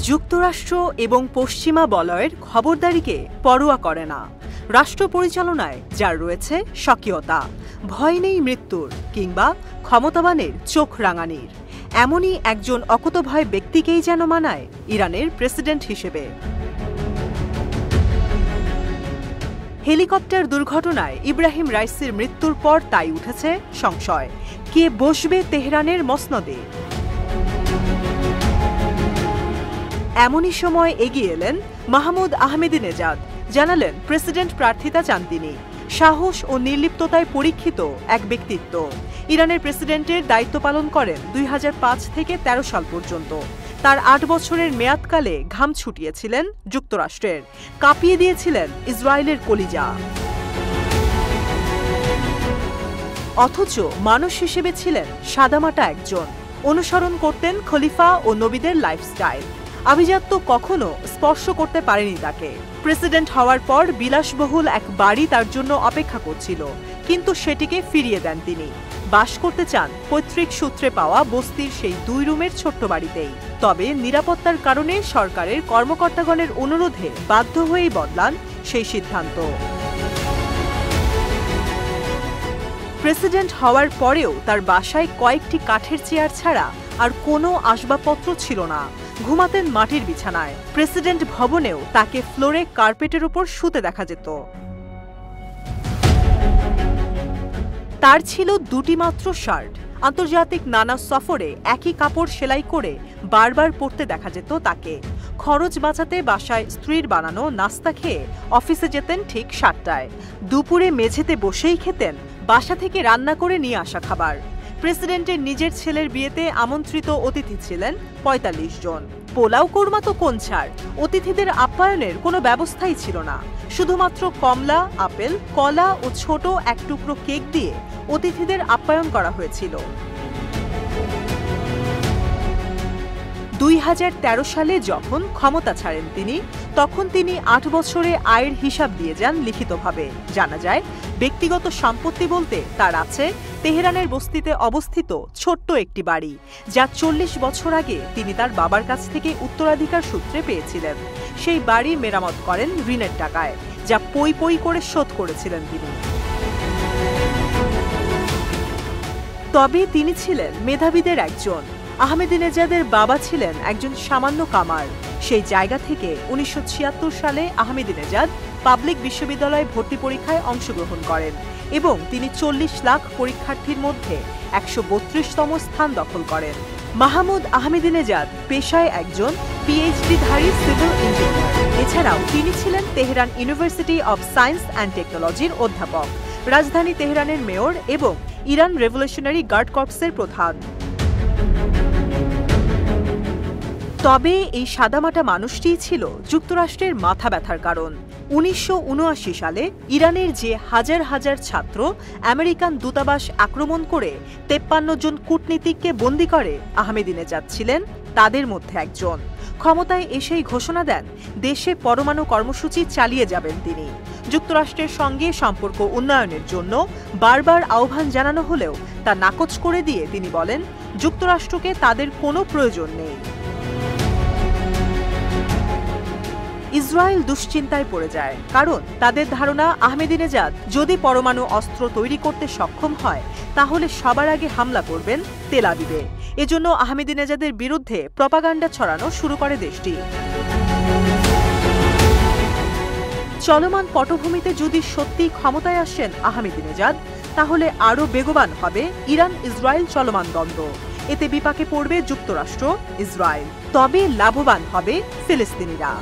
যুক্তরাষ্ট্র এবং পশ্চিমা বলয়ের খবরদারিকে পরোয়া করে না। রাষ্ট্র পরিচালনায় যার রয়েছে স্বকীয়তা, ভয় নেই মৃত্যুর কিংবা ক্ষমতাবানের চোখ রাঙানির, এমনই একজন অকুতোভয় ব্যক্তিকেই যেন মানায় ইরানের প্রেসিডেন্ট হিসেবে। হেলিকপ্টার দুর্ঘটনায় ইব্রাহিম রাইসির মৃত্যুর পর তাই উঠেছে সংশয়, কে বসবে তেহরানের মসনদে। এমনই সময় এগিয়ে এলেন মাহমুদ আহমেদিনেজাদ, জানালেন প্রেসিডেন্ট প্রার্থিতা চান তিনি। সাহস ও নির্লিপ্ততায় পরীক্ষিত এক ব্যক্তিত্ব। ইরানের প্রেসিডেন্টের দায়িত্ব পালন করেন 2005 থেকে 13 সাল পর্যন্ত। তার 8 বছরের মেয়াদকালে ঘাম ছুটিয়েছিলেন যুক্তরাষ্ট্রের, কাঁপিয়ে দিয়েছিলেন ইসরায়েলের কলিজা। অথচ মানুষ হিসেবে ছিলেন সাদামাটা একজন, অনুসরণ করতেন খলিফা ও নবীদের লাইফস্টাইল। আভিজাত্য কখনো স্পর্শ করতে পারেনি তাকে। প্রেসিডেন্ট হওয়ার পর বিলাসবহুল এক বাড়ি তার জন্য অপেক্ষা করছিল, কিন্তু সেটিকে ফিরিয়ে দেন তিনি। বাস করতে চান পৈতৃক সূত্রে পাওয়া বস্তির সেই 2 রুমের ছোট্ট বাড়িতেই। তবে নিরাপত্তার কারণে সরকারের কর্মকর্তাগণের অনুরোধে বাধ্য হয়েই বদলান সেই সিদ্ধান্ত। প্রেসিডেন্ট হওয়ার পরেও তার বাসায় কয়েকটি কাঠের চেয়ার ছাড়া আর কোনো আসবাবপত্র ছিল না। ঘুমাতেন মাটির বিছানায়। প্রেসিডেন্ট ভবনেও তাকে ফ্লোরে কার্পেটের উপর শুতে দেখা যেত। তার ছিল 2টি মাত্র শার্ট। আন্তর্জাতিক নানা সফরে একই কাপড় সেলাই করে বারবার পরতে দেখা যেত তাকে। খরচ বাঁচাতে বাসায় স্ত্রীর বানানো নাস্তা খেয়ে অফিসে যেতেন ঠিক 7টায়। দুপুরে মেঝেতে বসেই খেতেন বাসা থেকে রান্না করে নিয়ে আসা খাবার। প্রেসিডেন্টের নিজের ছেলের বিয়েতে আমন্ত্রিত অতিথি ছিলেন 45 জন। পোলাও কোরমা তো কোন ছাড়, অতিথিদের আপ্যায়নের কোনো ব্যবস্থাই ছিল না। শুধুমাত্র কমলা, আপেল, কলা ও ছোট এক টুকরো কেক দিয়ে অতিথিদের আপ্যায়ন করা হয়েছিল। 2013 সালে যখন ক্ষমতা ছাড়েন তিনি, তখন তিনি 8 বছরে আয়ের হিসাব দিয়ে যান লিখিতভাবে। জানা যায়, ব্যক্তিগত সম্পত্তি বলতে তার আছে তেহরানের বস্তিতে অবস্থিত ছোট্ট একটি বাড়ি, যা 40 বছর আগে তিনি তার বাবার কাছ থেকে উত্তরাধিকার সূত্রে পেয়েছিলেন। সেই বাড়ি মেরামত করেন ঋণের টাকায়, যা পই পই করে শোধ করেছিলেন তিনি। তবে তিনি ছিলেন মেধাবীদের একজন। আহমেদিনেজাদের বাবা ছিলেন একজন সামান্য কামার। সেই জায়গা থেকে 1976 সালে আহমেদিনেজাদ পাবলিক বিশ্ববিদ্যালয়ে ভর্তি পরীক্ষায় অংশগ্রহণ করেন এবং তিনি 40 লাখ পরীক্ষার্থীর মধ্যে 132তম স্থান দখল করেন। মাহমুদ আহমেদিনেজাদ পেশায় একজন পিএইচডিধারী সিভিল ইঞ্জিনিয়ার। এছাড়াও তিনি ছিলেন Tehran university of science and টেকনোলজির অধ্যাপক, রাজধানী তেহরানের মেয়র এবং ইরান রেভলিউশনারি গার্ড কর্পসের প্রধান। তবে এই সাদামাটা মানুষটিই ছিল যুক্তরাষ্ট্রের মাথা ব্যথার কারণ। 1979 সালে ইরানের যে হাজার হাজার ছাত্র আমেরিকান দূতাবাস আক্রমণ করে 53 জন কূটনীতিককে বন্দী করে, আহমেদিনেজাদ ছিলেন তাদের মধ্যে একজন। ক্ষমতায় এসেই ঘোষণা দেন দেশে পরমাণু কর্মসূচি চালিয়ে যাবেন তিনি। যুক্তরাষ্ট্রের সঙ্গে সম্পর্ক উন্নয়নের জন্য বারবার আহ্বান জানানো হলেও তা নাকচ করে দিয়ে তিনি বলেন, যুক্তরাষ্ট্রকে তাদের কোনো প্রয়োজন নেই। ইসরায়েল দুশ্চিন্তায় পড়ে যায়, কারণ তাদের ধারণা আহমেদিনেজাদ যদি পরমাণু অস্ত্র তৈরি করতে সক্ষম হয়, তাহলে সবার আগে হামলা করবেন তেল আবিবে। এজন্য আহমেদিনেজাদের বিরুদ্ধে প্রপাগান্ডা ছড়ানো শুরু করে দেশটি। চলমান পটভূমিতে যদি সত্যি ক্ষমতায় আসেন আহমেদিনেজাদ, তাহলে আরও বেগবান হবে ইরান ইসরায়েল চলমান দ্বন্দ্ব। এতে বিপাকে পড়বে যুক্তরাষ্ট্র, ইসরায়েল। তবে লাভবান হবে ফিলিস্তিনিরা।